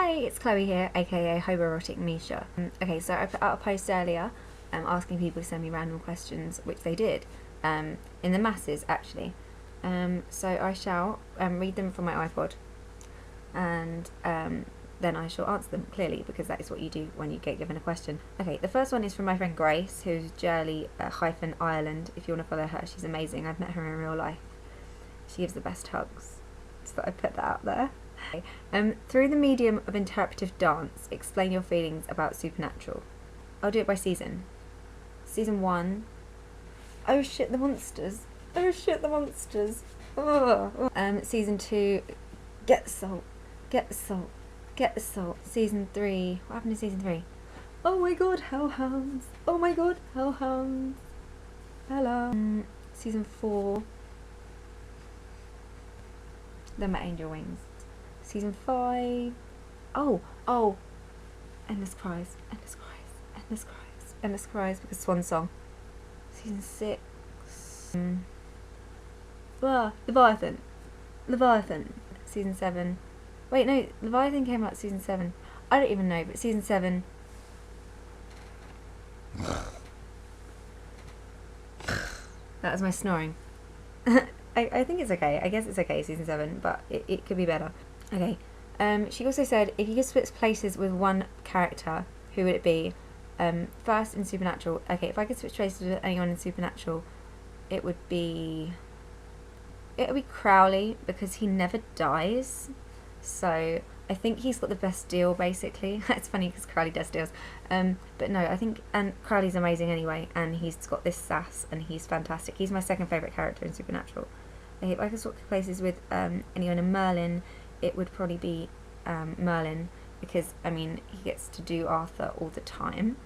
Hi, it's Chloe here, aka Homoerotic Misha. Okay, so I put out a post earlier asking people to send me random questions, which they did, in the masses actually. So I shall read them from my iPod, and then I shall answer them clearly, because that is what you do when you get given a question. Okay, the first one is from my friend Grace, who's Ireland. If you want to follow her, she's amazing. I've met her in real life. She gives the best hugs. So I put that out there. Through the medium of interpretive dance, explain your feelings about Supernatural. I'll do it by season. Season 1. Oh shit, the monsters. Oh shit, the monsters. Oh. Season 2. Get the salt. Get the salt. Get the salt. Season 3. What happened in season 3? Oh my god, hellhounds. Oh my god, hellhounds. Hello. Season 4. Then my angel wings. Season 5. Oh. Endless cries. Endless cries. Endless cries. Endless cries because Swan Song. Season 6. Leviathan. Leviathan. Season 7. Wait, no, Leviathan came out season 7. I don't even know, but season 7. That was my snoring. I think it's okay. I guess it's okay, season 7, but it could be better. Okay. She also said, if you could switch places with one character, who would it be? First in Supernatural. Okay, if I could switch places with anyone in Supernatural, it would be Crowley, because he never dies. So I think he's got the best deal, basically. It's funny because Crowley does deals. But no, I think, and Crowley's amazing anyway, and he's got this sass, and he's fantastic. He's my second favourite character in Supernatural. Okay, if I could swap places with anyone in Merlin, it would probably be Merlin, because, I mean, he gets to do Arthur all the time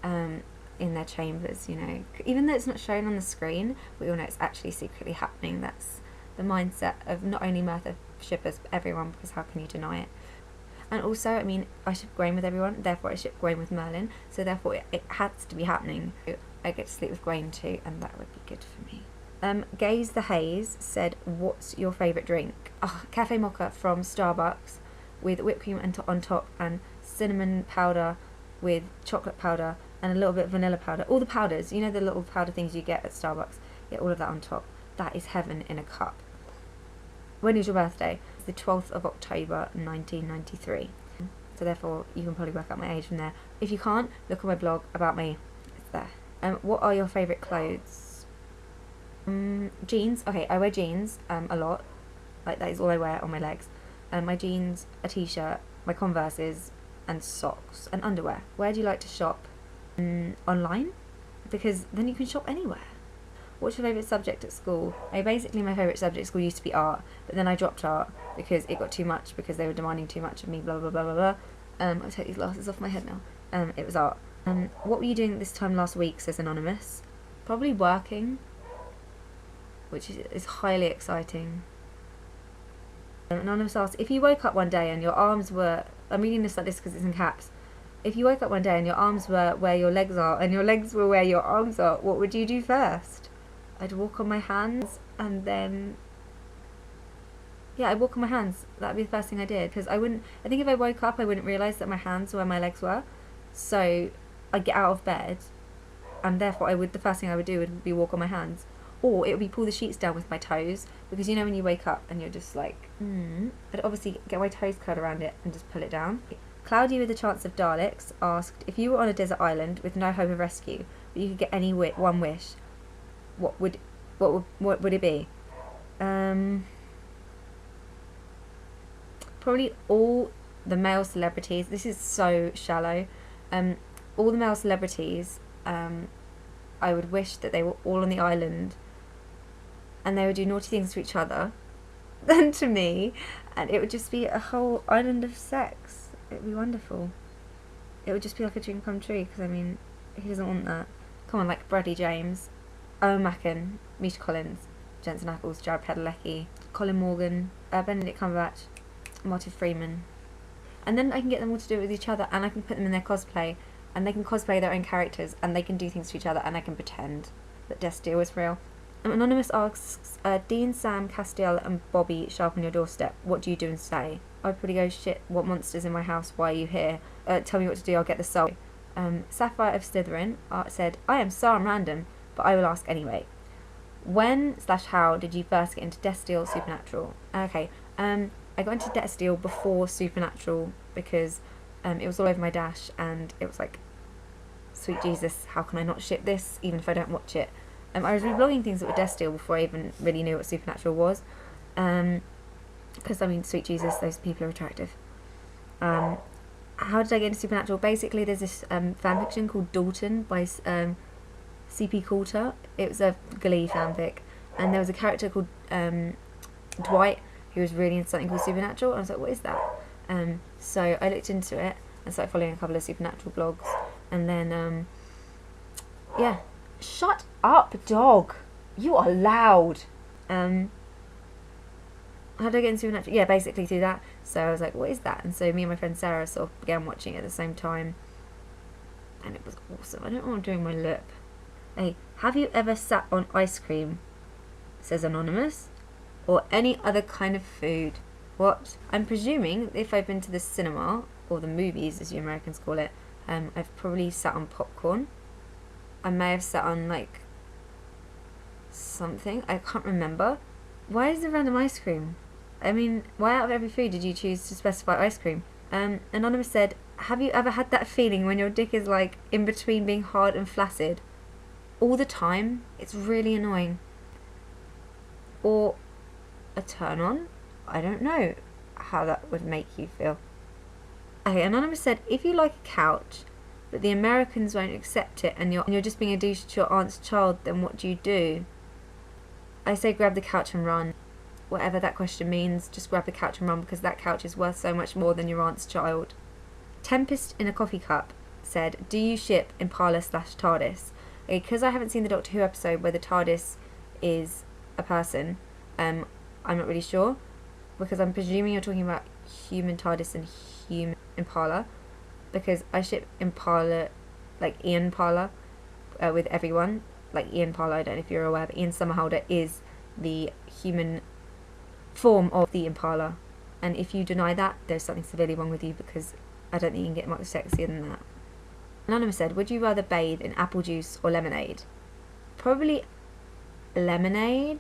in their chambers, you know. Even though it's not shown on the screen, we all know it's actually secretly happening. That's the mindset of not only Merthyr shippers, but everyone, because how can you deny it? And also, I mean, I ship Gwaine with everyone, therefore I ship Gwaine with Merlin, so therefore it has to be happening. I get to sleep with Gwaine too, and that would be good for me. Gaze the Haze said, what's your favourite drink? Cafe Mocha from Starbucks with whipped cream on top and cinnamon powder with chocolate powder and a little bit of vanilla powder. All the powders, you know, the little powder things you get at Starbucks. Get all of that on top. That is heaven in a cup. When is your birthday? It's the 12th of October 1993. So therefore you can probably work out my age from there. If you can't, look at my blog about me. It's there. What are your favourite clothes? Jeans. Okay, I wear jeans a lot. Like, that is all I wear on my legs. My jeans, a t-shirt, my Converses, and socks and underwear. Where do you like to shop? Online, because then you can shop anywhere. What's your favourite subject at school? Basically my favourite subject at school used to be art, but then I dropped art because it got too much, because they were demanding too much of me, blah blah blah blah blah. I'll take these glasses off my head now. It was art. What were you doing this time last week, says Anonymous? Probably working, which is highly exciting. Anonymous asks, if you woke up one day and your arms were... I'm reading this like this because it's in caps. If you woke up one day and your arms were where your legs are and your legs were where your arms are, what would you do first? I'd walk on my hands, and then... Yeah, I'd walk on my hands. That'd be the first thing I did, because I think if I woke up, I wouldn't realise that my hands were where my legs were. So I'd get out of bed, and therefore the first thing I would do would be walk on my hands. Or it would be pull the sheets down with my toes, because you know when you wake up and you're just like, I'd obviously get my toes curled around it and just pull it down. Cloudy with a Chance of Daleks asked, if you were on a desert island with no hope of rescue, but you could get any one wish, what would it be? Probably all the male celebrities. This is so shallow. All the male celebrities, I would wish that they were all on the island and they would do naughty things to each other than to me, and it would just be a whole island of sex. It would be wonderful. It would just be like a dream come true, because I mean, who doesn't want that? Come on, like Bradley James, Owen Macken, Misha Collins, Jensen Ackles, Jared Padalecki, Colin Morgan, Benedict Cumberbatch, Martin Freeman. And then I can get them all to do it with each other, and I can put them in their cosplay, and they can cosplay their own characters, and they can do things to each other, and I can pretend that Death's Deal is real. Anonymous asks, Dean, Sam, Castiel and Bobby show up on your doorstep. What do you do and say? I'd probably go, shit, what monster's in my house? Why are you here? Tell me what to do, I'll get the soul. Sapphire of Slytherin said, I am so random, but I will ask anyway. When/how did you first get into Destil Supernatural? Okay, I got into Destil before Supernatural because it was all over my dash, and it was like, sweet Jesus, how can I not ship this even if I don't watch it? I was reblogging things that were Destil before I even really knew what Supernatural was. Because, I mean, sweet Jesus, those people are attractive. How did I get into Supernatural? Basically, there's this fanfiction called Dalton by C.P. Coulter. It was a Glee fanfic. And there was a character called Dwight who was really into something called Supernatural. And I was like, what is that? So I looked into it and started following a couple of Supernatural blogs. And then, yeah. Shut up, dog. You are loud. How did I get into Supernatural? Yeah, basically through that. So I was like, what is that? And so me and my friend Sarah sort of began watching it at the same time. And it was awesome. I don't know what I'm doing with my lip. Hey, have you ever sat on ice cream? Says Anonymous. Or any other kind of food? What? I'm presuming if I've been to the cinema, or the movies as you Americans call it, I've probably sat on popcorn. I may have sat on like something. I can't remember. Why is there random ice cream? I mean, why out of every food did you choose to specify ice cream? Anonymous said, have you ever had that feeling when your dick is like in between being hard and flaccid? All the time. It's really annoying. Or a turn on? I don't know how that would make you feel. Okay, Anonymous said, if you like a couch, but the Americans won't accept it and you're just being a douche to your aunt's child, then what do you do? I say grab the couch and run. Whatever that question means, just grab the couch and run, because that couch is worth so much more than your aunt's child. Tempest in a Coffee Cup said, do you ship Impala/TARDIS? Okay, because I haven't seen the Doctor Who episode where the TARDIS is a person, I'm not really sure, because I'm presuming you're talking about human TARDIS and human Impala, because I ship Impala, like Ian Parla, with everyone. Like Ian Parla, I don't know if you're aware, but Ian Somerhalder is the human form of the Impala. And if you deny that, there's something severely wrong with you, because I don't think you can get much sexier than that. Anonymous said, would you rather bathe in apple juice or lemonade? Probably lemonade.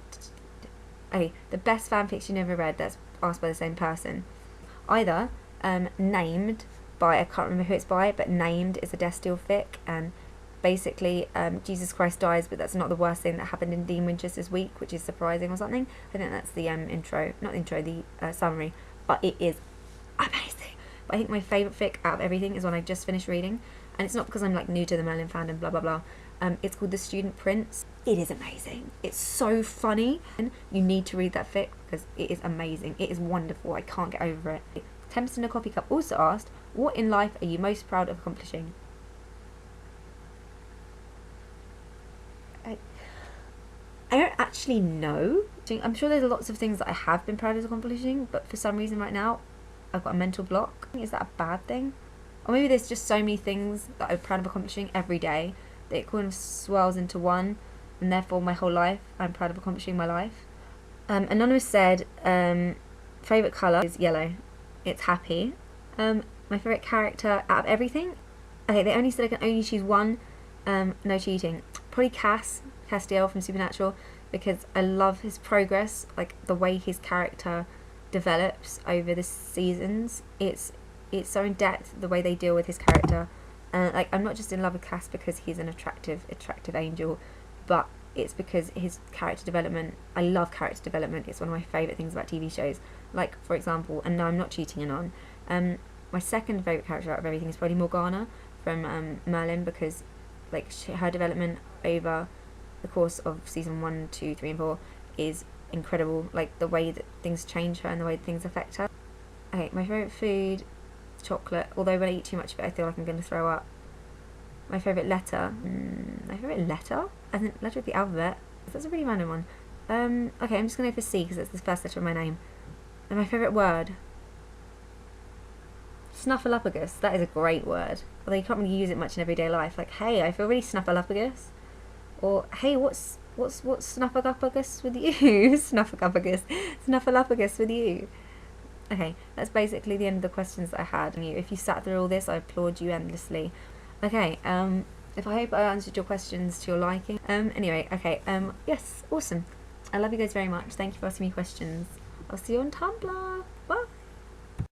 Okay, the best fanfiction you ever read that's asked by the same person. Either Named by, I can't remember who it's by, but Named is a Destil fic, and basically Jesus Christ dies, but that's not the worst thing that happened in Dean Winchester this week, which is surprising or something. I think that's the intro, not the intro, the summary, but it is amazing. But I think my favourite fic out of everything is one I just finished reading, and it's not because I'm like new to the Merlin fandom, blah blah blah. It's called The Student Prince. It is amazing. It's so funny, and you need to read that fic because it is amazing. It is wonderful. I can't get over it. Tempest in a Coffee Cup also asked, what in life are you most proud of accomplishing? I don't actually know. I'm sure there's lots of things that I have been proud of accomplishing, but for some reason right now I've got a mental block. Is that a bad thing? Or maybe there's just so many things that I'm proud of accomplishing every day that it kind of swirls into one, and therefore my whole life I'm proud of accomplishing my life. Anonymous said favourite colour is yellow. It's happy. My favourite character out of everything? Okay, they only said I can only choose one. No cheating. Probably Castiel from Supernatural, because I love his progress, like the way his character develops over the seasons. It's so in depth, the way they deal with his character. Like, I'm not just in love with Cass because he's an attractive angel, but it's because his character development. I love character development. It's one of my favourite things about TV shows. Like, for example, and no, I'm not cheating Anon. My second favourite character out of everything is probably Morgana from Merlin, because like her development over the course of season 1, 2, 3 and 4 is incredible. Like the way that things change her and the way things affect her. Okay, my favourite food, chocolate, although when I eat too much of it I feel like I'm going to throw up. My favourite letter, I think letter of the alphabet. That's a really random one. Okay, I'm just going to go for C because it's the first letter of my name. And my favourite word, snuffleupagus. That is a great word, although you can't really use it much in everyday life. Like, hey, I feel really snuffleupagus, or hey, what's snuffleupagus with you? Snuffleupagus with you. Okay, that's basically the end of the questions that I had. If you sat through all this, I applaud you endlessly. Okay, if I hope I answered your questions to your liking. Anyway, okay, yes, awesome. I love you guys very much. Thank you for asking me questions. I'll see you on Tumblr.